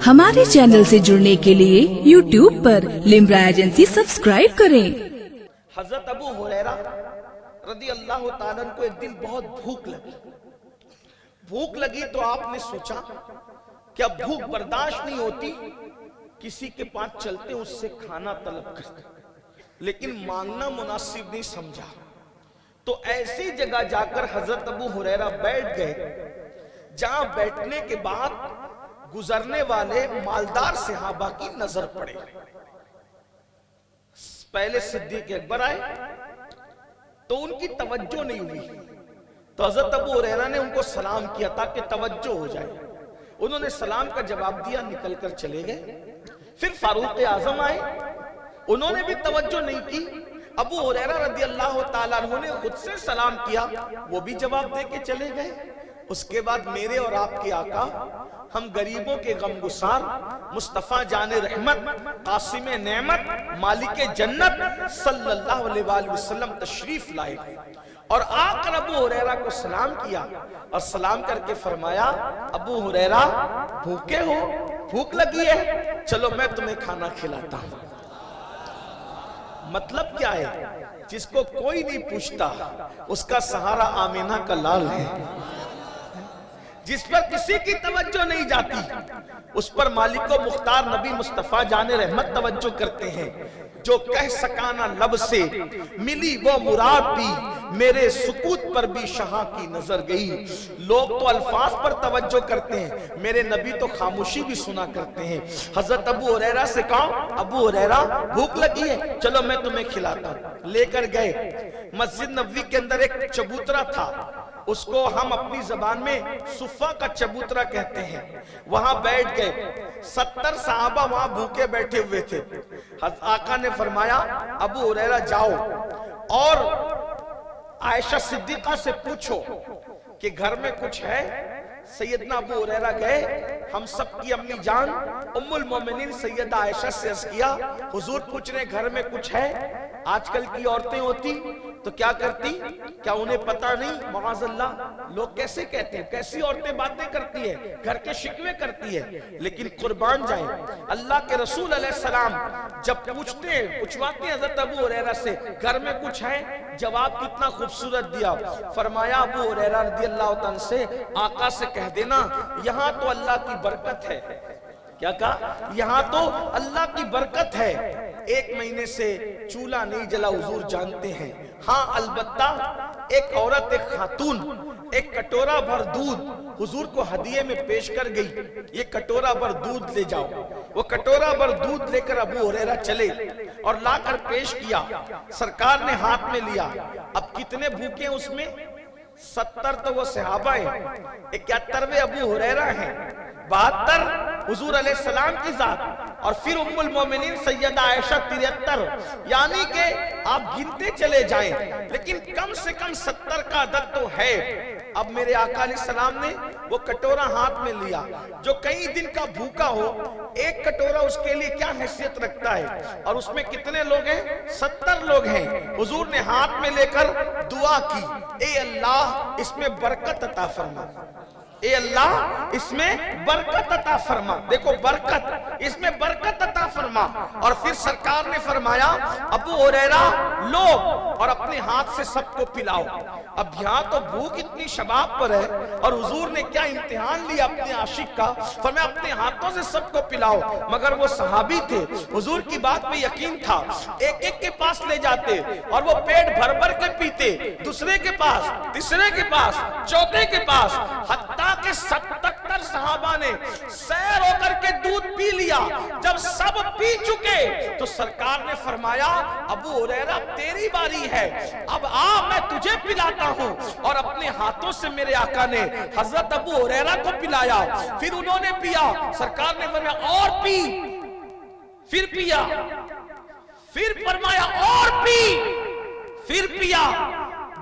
ہمارے چینل سے جڑنے کے لیے YouTube پر لمبرا ایجنسی سبسکرائب کریں۔ حضرت ابو ہریرہ رضی اللہ تعالیٰ عنہ کو ایک دن بہت بھوک لگی تو آپ نے سوچا کہ اب بھوک برداشت نہیں ہوتی، کسی کے پاس چلتے اس سے کھانا طلب کرتے، لیکن مانگنا مناسب نہیں سمجھا، تو ایسی جگہ جا کر حضرت ابو ہریرہ بیٹھ گئے جہاں بیٹھنے کے بعد گزرنے والے مالدار صحابہ کی نظر پڑے۔ پہلے صدیق اکبر آئے تو ان کی توجہ نہیں ہوئی، تو حضرت ابو ہریرہ نے ان کو سلام کیا تاکہ توجہ ہو جائے، انہوں نے سلام کا جواب دیا، نکل کر چلے گئے۔ پھر فاروق اعظم آئے، انہوں نے بھی توجہ نہیں کی، ابو ہریرہ رضی اللہ تعالیٰ عنہ نے خود سے سلام کیا، وہ بھی جواب دے کے چلے گئے۔ اس کے بعد میرے اور آپ کے آقا، ہم غریبوں کے غمگسار مصطفیٰ جان رحمت، قاسم نعمت، مالک جنت صلی اللہ علیہ وآلہ وسلم تشریف لائے اور آ کر ابو ہریرہ کو سلام کیا اور سلام کر کے فرمایا، ابو ہریرہ بھوکے ہو، بھوک لگی ہے، چلو میں تمہیں کھانا کھلاتا ہوں۔ مطلب کیا ہے؟ جس کو کوئی نہیں پوچھتا اس کا سہارا آمینہ کا لال ہے، جس پر کسی کی توجہ نہیں جاتی اس پر مالک و مختار نبی مصطفیٰ جان رحمت توجہ کرتے ہیں۔ جو کہہ سکانا لب سے ملی وہ مراد بھی، میرے سکوت پر بھی شاہ کی نظر گئی۔ لوگ تو الفاظ پر توجہ کرتے ہیں، میرے نبی تو خاموشی بھی سنا کرتے ہیں۔ حضرت ابو ہریرہ سے کہا، ابو ہریرہ بھوک لگی ہے، چلو میں تمہیں کھلاتا ہوں۔ لے کر گئے، مسجد نبوی کے اندر ایک چبوترا تھا، اس کو ہم اپنی زبان میں صفہ کا چبوترا کہتے ہیں، وہاں بیٹھ گئے۔ 70 صحابہ وہاں بھوکے بیٹھے ہوئے تھے۔ آقا نے فرمایا، ابو ہریرہ جاؤ اور عائشہ صدیقہ سے پوچھو کہ گھر میں کچھ ہے۔ سیدنا ابو ہریرہ گئے، ہم سب کی امی جان ام المومنین سیدہ عائشہ سے عرض کیا، حضور پوچھ رہے گھر میں کچھ ہے۔ آج کل کی عورتیں ہوتی تو کیا کرتی؟ کیا انہیں پتا نہیں؟ معاذ اللہ، لوگ کیسے کہتے ہیں، کیسی عورتیں باتیں کرتی ہیں، گھر کے شکوے کرتی ہے، لیکن قربان جائیں اللہ کے رسول علیہ السلام جب پوچھواتے ہیں حضرت ابو ہریرہ سے گھر میں کچھ ہے، جواب کتنا خوبصورت دیا، فرمایا ابو ہریرہ رضی اللہ عنہ سے آقا سے کہہ دینا یہاں تو اللہ کی برکت ہے۔ کیا کہا؟ یہاں تو اللہ کی برکت ہے، 1 مہینے سے چولہا نہیں جلا، حضور جانتے ہیں۔ ہاں البتہ ایک عورت، ایک خاتون ایک کٹورا بھر دودھ حضور کو ہدیے میں پیش کر گئی، یہ کٹورا بھر دودھ لے جاؤ۔ وہ کٹورا بھر دودھ لے کر ابو ہریرہ چلے اور لا کر پیش کیا، سرکار نے ہاتھ میں لیا۔ اب کتنے بھوکے ہیں اس میں؟ 70 تو وہ صحابہ ہیں، 71ویں ابو ہریرہ ہیں، 72 حضور علیہ السلام کی ذات، اور پھر ام المومنین سیدہ عائشہ 73، یعنی کہ آپ گنتے چلے جائیں لیکن کم سے کم 70 کا عدد تو ہے۔ اب میرے آقا علیہ السلام نے وہ کٹورا ہاتھ میں لیا، جو کئی دن کا بھوکا ہو، ایک کٹورا اس کے لیے کیا حیثیت رکھتا ہے، اور اس میں کتنے لوگ ہیں؟ 70 لوگ ہیں۔ حضور نے ہاتھ میں لے کر دعا کی، اے اللہ اس میں برکت عطا فرما، اے اللہ اس میں برکت عطا فرما۔ دیکھو برکت، اس میں برکت عطا فرما۔ اور پھر سرکار نے فرمایا، ابو ہریرہ لو اور اپنے ہاتھ سے سب کو پلاؤ۔ اب یہاں تو بھوک اتنی شباب پر ہے اور حضور نے کیا امتحان لیا اپنے عاشق کا، فرمایا اپنے ہاتھوں سے سب کو پلاؤ۔ مگر وہ صحابی تھے، حضور کی بات پہ یقین تھا، ایک ایک کے پاس لے جاتے اور وہ پیٹ بھر بھر کے پیتے، دوسرے کے پاس، تیسرے کے پاس، چوتھے کے پاس، حتیٰ کہ 77 صحابہ نے سیر ہو کر کے دودھ پی لیا۔ جب سب پی چکے تو سرکار نے فرمایا، ابو ہریرہ تیری باری ہے، اب آ میں تجھے پلاتا ہوں۔ اور اپنے ہاتھوں سے میرے آقا نے حضرت ابو ہریرہ کو پلایا، پھر انہوں نے پیا، سرکار نے فرمایا اور پی، پھر پیا، پھر فرمایا اور پی، پھر پیا،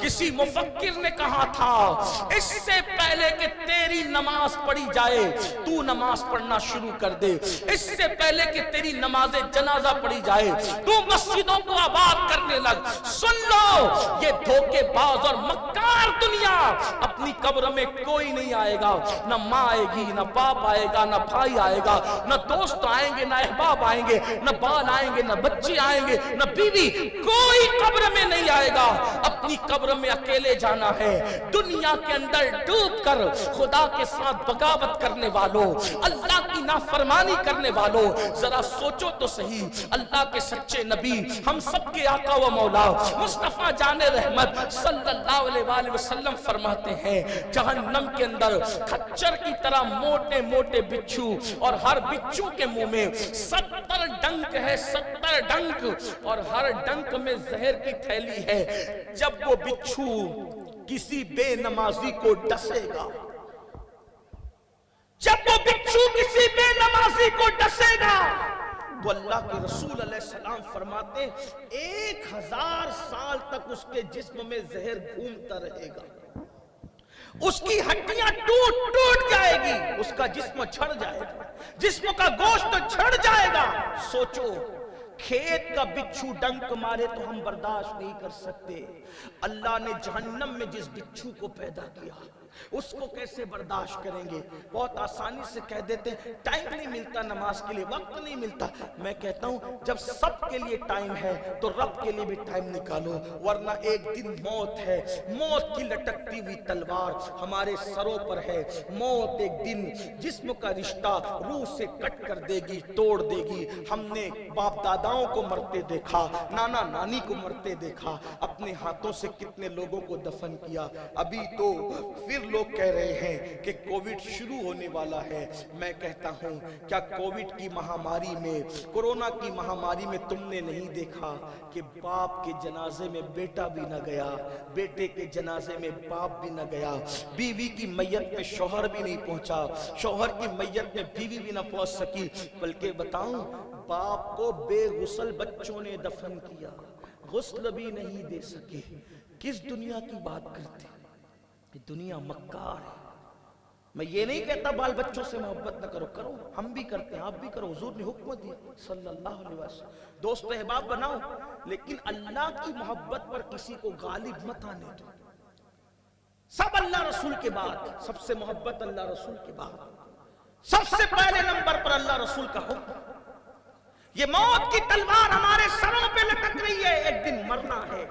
کسی مفکر نے کہا تھا اس سے پہلے کہ تیری نماز پڑھی جائے تو نماز پڑھنا شروع کر دے، اس سے پہلے کہ تیری نماز جنازہ پڑھی جائے تو مسجدوں کو آباد کرنے لگ۔ سن لو، یہ دھوکے باز اور مکار دنیا اپنی قبر میں کوئی نہیں آئے گا، نہ ماں آئے گی، نہ باپ آئے گا، نہ بھائی آئے گا، نہ دوست آئیں گے، نہ احباب آئیں گے، نہ بال آئیں گے، نہ بچے آئیں گے، نہ بیوی، کوئی قبر میں نہیں آئے گا۔ اپنی قبر میں اکیلے جانا ہے۔ دنیا کے اندر ڈوب کر خدا کے ساتھ بغاوت کرنے والوں، اللہ کی نافرمانی کرنے والوں، ذرا سوچو تو صحیح، اللہ کے سچے نبی، ہم سب کے آقا و مولا مصطفیٰ جان رحمت صلی اللہ علیہ وآلہ وسلم فرماتے ہیں جہنم کے اندر کھچر کی طرح موٹے موٹے بچھو، اور ہر بچھو کے منہ میں 70 ڈنک ہے، 70 ڈنک، اور ہر ڈنک میں زہر کی تھیلی ہے۔ جب وہ بچھو کسی بے نمازی کو ڈسے گا، جب وہ بچھو کسی بے نمازی کو ڈسے گا تو اللہ کے رسول علیہ السلام فرماتے 1000 سال تک اس کے جسم میں زہر گھومتا رہے گا، اس کی ہڈیاں ٹوٹ جائے گی، اس کا جسم چھڑ جائے گا، جسم کا گوشت چھڑ جائے گا۔ سوچو، کھیت کا بچھو ڈنک مارے تو ہم برداشت نہیں کر سکتے، اللہ نے جہنم میں جس بچھو کو پیدا کیا اس کو کیسے برداشت کریں گے؟ بہت آسانی سے کہہ دیتے ہیں ٹائم نہیں ملتا نماز کے لیے، وقت نہیں ملتا۔ میں کہتا ہوں جب سب کے لیے ٹائم ہے تو رب کے لیے بھی ٹائم نکالو، ورنہ ایک دن موت ہے، موت کی لٹکتی ہوئی تلوار ہمارے سروں پر ہے۔ موت ایک دن جسم کا رشتہ روح سے کٹ کر دے گی، توڑ دے گی۔ ہم نے باپ داداؤں کو مرتے دیکھا، نانا نانی کو مرتے دیکھا، اپنے ہاتھوں سے کتنے لوگوں کو دفن کیا۔ ابھی تو پھر لوگ کہہ رہے ہیں کہ کووڈ شروع ہونے والا ہے۔ میں کہتا ہوں کیا کووڈ کی مہاماری میں، کورونا کی مہاماری میں تم نے نہیں دیکھا کہ باپ کے جنازے میں بیٹا بھی نہ گیا، بیٹے کے جنازے میں باپ بھی نہ گیا، بیوی کی میت میں شوہر بھی نہیں پہنچا، شوہر کی میت میں بیوی بھی نہ پہنچ سکی، بلکہ بتاؤں باپ کو بے غسل بچوں نے دفن کیا، غسل بھی نہیں دے سکے۔ کس دنیا کی بات کرتے ہیں؟ یہ دنیا مکار ہے۔ میں یہ نہیں کہتا بال بچوں سے محبت نہ کرو، کرو، ہم بھی کرتے ہیں، آپ بھی کرو، حضور نے حکم دیا صلی اللہ علیہ وسلم، دوست احباب بناؤ، لیکن اللہ کی محبت پر کسی کو غالب مت آنے دو۔ سب اللہ رسول کے بعد، سب سے محبت اللہ رسول کے بعد، سب سے پہلے نمبر پر اللہ رسول کا حکم۔ یہ موت کی تلوار ہمارے سروں پہ لٹک رہی ہے، ایک دن مرنا ہے۔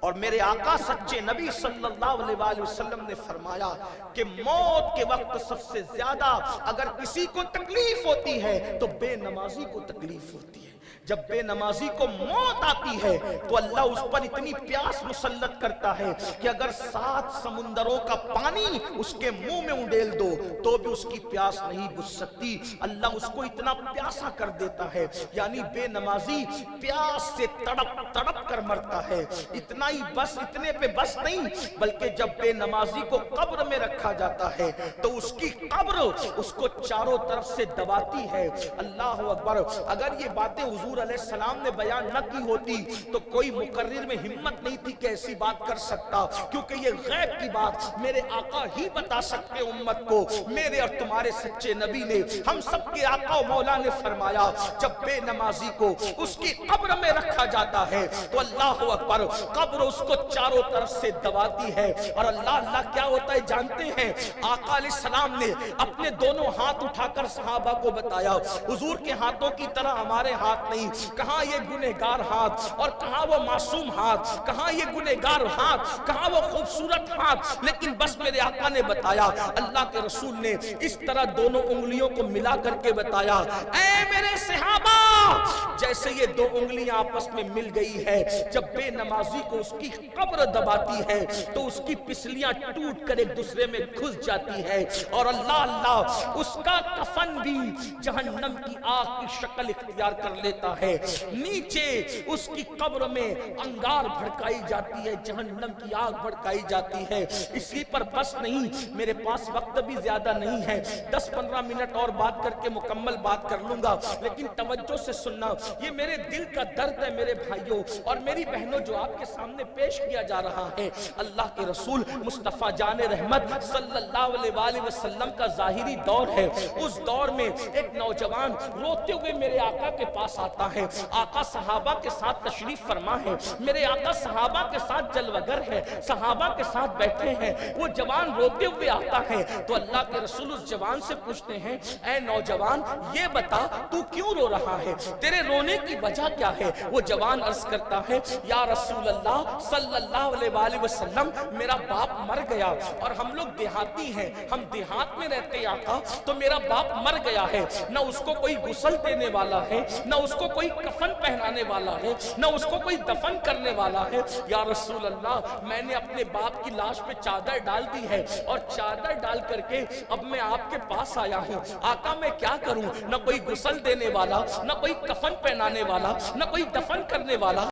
اور میرے آقا سچے نبی صلی اللہ علیہ وآلہ وسلم نے فرمایا کہ موت کے وقت سب سے زیادہ اگر کسی کو تکلیف ہوتی ہے تو بے نمازی کو تکلیف ہوتی ہے۔ جب بے نمازی کو موت آتی ہے تو اللہ اس پر اتنی پیاس مسلط کرتا ہے کہ اگر 7 سمندروں کا پانی اس کے منہ میں اڈیل دو تو بھی اس کی پیاس نہیں بجھ سکتی۔ اللہ اس کو اتنا پیاسا کر دیتا ہے، یعنی بے نمازی پیاس سے تڑپ تڑپ کر مرتا ہے۔ اتنا ہی بس، اتنے پہ بس نہیں، بلکہ جب بے نمازی کو قبر میں رکھا جاتا ہے تو اس کی قبر اس کو چاروں طرف سے دباتی ہے۔ اللہ اکبر! اگر یہ باتیں حضور علیہ السلام نے بیان نہ کی ہوتی تو کوئی مقرر میں ہمت نہیں تھی کہ ایسی بات کر سکتا، کیونکہ یہ غیب کی بات میرے آقا ہی بتا سکتے امت کو۔ میرے اور تمہارے سچے نبی نے، ہم سب کے آقا و مولا نے فرمایا جب بے نمازی کو اس کی قبر میں رکھا جاتا ہے تو اللہ اکبر، قبر اس کو چاروں طرف سے دباتی ہے۔ اور اللہ کیا ہوتا ہے جانتے ہیں؟ آقا علیہ السلام نے اپنے دونوں ہاتھ اٹھا کر صحابہ کو بتایا حضور کے ہاتھوں کی طرح ہمارے ہاتھ نہیں، کہاں یہ گنہگار ہاتھ اور کہاں وہ معصوم ہاتھ، کہاں یہ گنہگار ہاتھ، کہاں وہ خوبصورت ہاتھ، لیکن بس میرے آقا نے بتایا، اللہ کے رسول نے اس طرح دونوں انگلیوں کو ملا کر کے بتایا، اے میرے صحابہ، جیسے یہ دو انگلیاں آپس میں مل گئی ہے، جب بے نمازی کو اس کی قبر دباتی ہے تو اس کی پسلیاں ٹوٹ کر ایک دوسرے میں گھس جاتی ہے، اور اللہ اس کا کفن بھی جہنم کی آگ کی شکل اختیار کر لیتا ہے۔ نیچے اس کی قبر میں انگار بھڑکائی جاتی ہے، جہنم کی آگ بھڑکائی جاتی ہے۔ اسی پر بس نہیں، میرے پاس وقت بھی زیادہ نہیں ہے، 10-15 منٹ اور بات کر کے مکمل بات کر لوں گا، لیکن توجہ سے سننا، یہ میرے دل کا درد ہے میرے بھائیوں اور میری بہنوں جو آپ کے سامنے پیش کیا جا رہا ہے۔ اللہ کے رسول مصطفیٰ جان رحمت صلی اللہ علیہ وآلہ وسلم کا ظاہری دور ہے۔ اس دور میں ایک نوجوان روتے ہوئے میرے آقا کے پاس آتا ہے۔ آقا صحابہ کے ساتھ تشریف فرما ہے، میرے آقا صحابہ کے ساتھ جلوگر ہے، صحابہ کے ساتھ بیٹھے ہیں۔ وہ جوان روتے ہوئے آتا ہے تو اللہ کے رسول اس جوان سے پوچھتے ہیں، اے نوجوان یہ بتا تو کیوں رو رہا ہے، تیرے رونے کی وجہ کیا ہے؟ وہ جوان عرض کرتا ہے، یا رسول اللہ صلی اللہ علیہ وآلہ وسلم میرا باپ مر گیا اور ہم لوگ دیہاتی ہیں، ہم دیہات میں رہتے آقا، تو میرا باپ مر گیا ہے، نہ اس کو کوئی غسل دینے والا ہے، نہ اس کو کوئی کفن پہنانے والا ہے، نہ اس کو کوئی دفن کرنے والا ہے۔ یا رسول اللہ میں نے اپنے باپ کی لاش پہ چادر ڈال دی ہے اور چادر ڈال کر کے اب میں آپ کے پاس آیا ہوں، آقا میں کیا کروں؟ نہ کوئی غسل دینے والا، نہ کوئی کفن پہنانے والا، نہ کوئی دفن کرنے والا۔